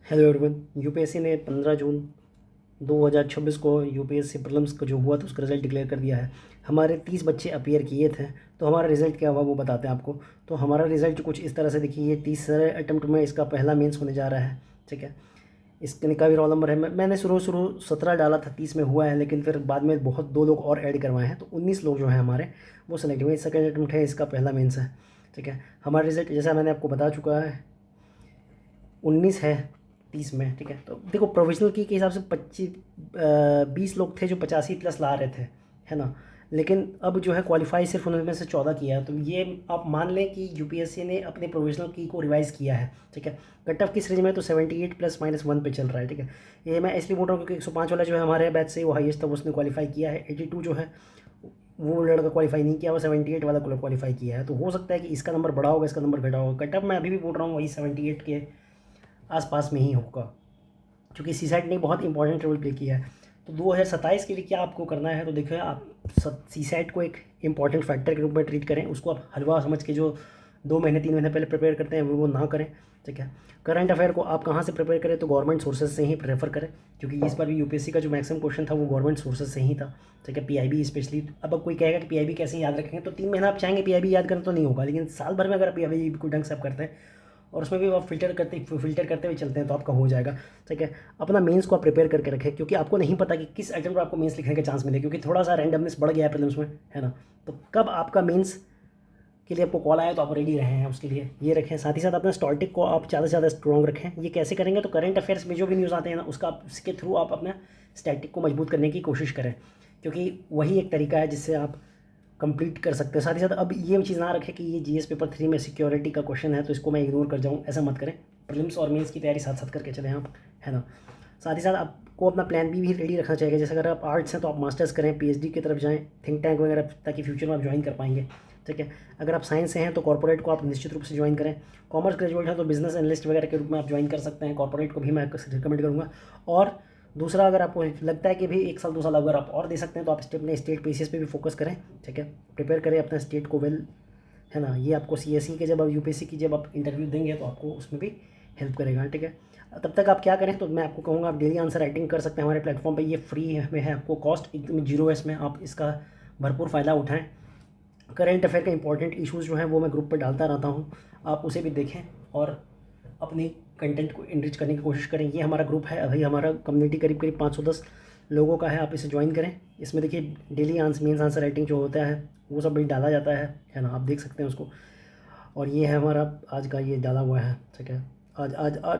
Hello everyone. UPSC ने 15 जून 2026 को UPSC prelims को जो हुआ था उसका रिज़ल्ट डिक्लेयर कर दिया है। हमारे 30 बच्चे अपीयर किए थे, तो हमारा रिज़ल्ट क्या हुआ वो बताते हैं आपको। तो हमारा रिज़ल्ट कुछ इस तरह से देखिए, ये 30 अटैम्प्ट में इसका पहला मेंस होने जा रहा है। ठीक है, इसके का भी रोल नंबर है। मैंने शुरू 17 डाला था, 30 में हुआ है, लेकिन फिर बाद में बहुत 2 लोग और ऐड करवाए हैं, तो 19 लोग जो हैं हमारे वो सेलेक्ट हुए। सेकंड अटैम्प्ट है, इसका पहला मेंस है। ठीक है, हमारा रिज़ल्ट जैसा मैंने आपको बता चुका है 19 है 30 में। ठीक है, तो देखो प्रोविजनल की के हिसाब से 20 लोग थे जो 85 प्लस ला रहे थे, है ना। लेकिन अब जो है क्वालिफाई सिर्फ उनमें से 14 किया है। तो ये आप मान लें कि यूपीएससी ने अपने प्रोविजनल की को रिवाइज़ किया है। ठीक है, कट ऑफ किस रेंज में, तो 78 +-1 पे चल रहा है। ठीक है, ये मैं इसलिए बोल रहा हूँ क्योंकि 105 वाला जो है हमारे बैच से वो हाईएस्ट था, उसने क्वालिफाई किया है। 82 जो है वो लड़का क्वालिफाई नहीं किया, वो 78 वाला क्वालिफाई किया है। तो हो सकता है कि इसका नंबर बढ़ा होगा, इसका नंबर घटा होगा। कट ऑफ मैं अभी भी बोल रहा हूँ वही 78 के आसपास में ही होगा, क्योंकि सीसैट ने बहुत इंपॉर्टेंट रोल प्ले किया है। तो 2027 के लिए क्या आपको करना है, तो देखिए आप सीसैट को एक इंपॉर्टेंट फैक्टर के रूप में ट्रीट करें। उसको आप हलवा समझ के जो 2 महीने 3 महीने पहले प्रिपेयर करते हैं वो ना करें। ठीक है, करंट अफेयर को आप कहाँ से प्रिपेयर करें, तो गवर्नमेंट सोर्सेज से ही प्रेफर करें, क्योंकि इस बार भी यूपीएससी का जो मैक्सिमम क्वेश्चन था वो गवर्नमेंट सोर्सेज से ही था। ठीक है, पीआईबी स्पेशली। अब कोई कहेगा कि पीआईबी कैसे याद रखेंगे, तो 3 महीना आप चाहेंगे पीआईबी याद करना तो नहीं होगा, लेकिन साल भर में अगर पीआईबी को ढंग से आप करते हैं और उसमें भी आप फिल्टर करते हुए चलते हैं तो आपका हो जाएगा। ठीक है, अपना मेंस को आप प्रिपेयर करके रखें, क्योंकि आपको नहीं पता कि किस अटेम्प्ट में आपको मेंस लिखने का चांस मिले, क्योंकि थोड़ा सा रैंडमनेस बढ़ गया है प्रीलिम्स में, है ना। तो कब आपका मेंस के लिए आपको कॉल आया तो आप रेडी रहे हैं उसके लिए, ये रखें। साथ ही साथ अपना स्टैटिक को आप ज़्यादा से ज़्यादा स्ट्रॉन्ग रखें। ये कैसे करेंगे, तो करंट अफेयर्स में जो भी न्यूज़ आते हैं ना उसके थ्रू आप अपना स्टैटिक को मजबूत करने की कोशिश करें, क्योंकि वही एक तरीका है जिससे आप कंप्लीट कर सकते हैं। साथ ही साथ अब ये चीज़ ना रखें कि ये जीएस पेपर 3 में सिक्योरिटी का क्वेश्चन है तो इसको मैं इग्नोर कर जाऊँ, ऐसा मत करें। प्रीलिम्स और मेंस की तैयारी साथ साथ करके चलें आप, है ना। साथ ही साथ आपको अपना प्लान बी भी रेडी रखना चाहिए। जैसे अगर आप आर्ट्स हैं तो आप मास्टर्स करें, पीएचडी की तरफ जाएँ, थिंक टैंक वगैरह, ताकि फ्यूचर में आप ज्वाइन कर पाएंगे। ठीक है, अगर आप साइंस से हैं तो कॉर्पोरेट को आप निश्चित रूप से ज्वाइन करें। कॉमर्स ग्रेजुएट हैं तो बिजनेस एनालिस्ट वगैरह के रूप में आप ज्वाइन कर सकते हैं, कॉर्पोरेट को भी मैं रिकमेंड करूँगा। और दूसरा, अगर आपको लगता है कि भाई 1 साल 2 साल अगर आप और दे सकते हैं तो आप अपने स्टेट बेसिस पे भी फोकस करें। ठीक है, प्रिपेयर करें अपना स्टेट को वेल, है ना। ये आपको सीएसई के जब आप यूपीएससी की जब आप इंटरव्यू देंगे तो आपको उसमें भी हेल्प करेगा। ठीक है, तब तक आप क्या करें, तो मैं आपको कहूँगा आप डेली आंसर राइटिंग कर सकते हैं हमारे प्लेटफॉर्म पे। ये फ्री में है, आपको कॉस्ट एकदम 0 है इसमें, आप इसका भरपूर फ़ायदा उठाएँ। करेंट अफेयर के इंपॉर्टेंट इश्यूज़ जो हैं वो मैं ग्रुप पर डालता रहता हूँ, आप उसे भी देखें और अपनी कंटेंट को इनरिच करने की कोशिश करें। ये हमारा ग्रुप है, अभी हमारा कम्युनिटी करीब करीब 510 लोगों का है, आप इसे ज्वाइन करें। इसमें देखिए डेली मेंस आंसर राइटिंग जो होता है वो सब भी डाला जाता है ना, आप देख सकते हैं उसको। और ये है हमारा आज का ये डाला हुआ है। ठीक है, आज आज आज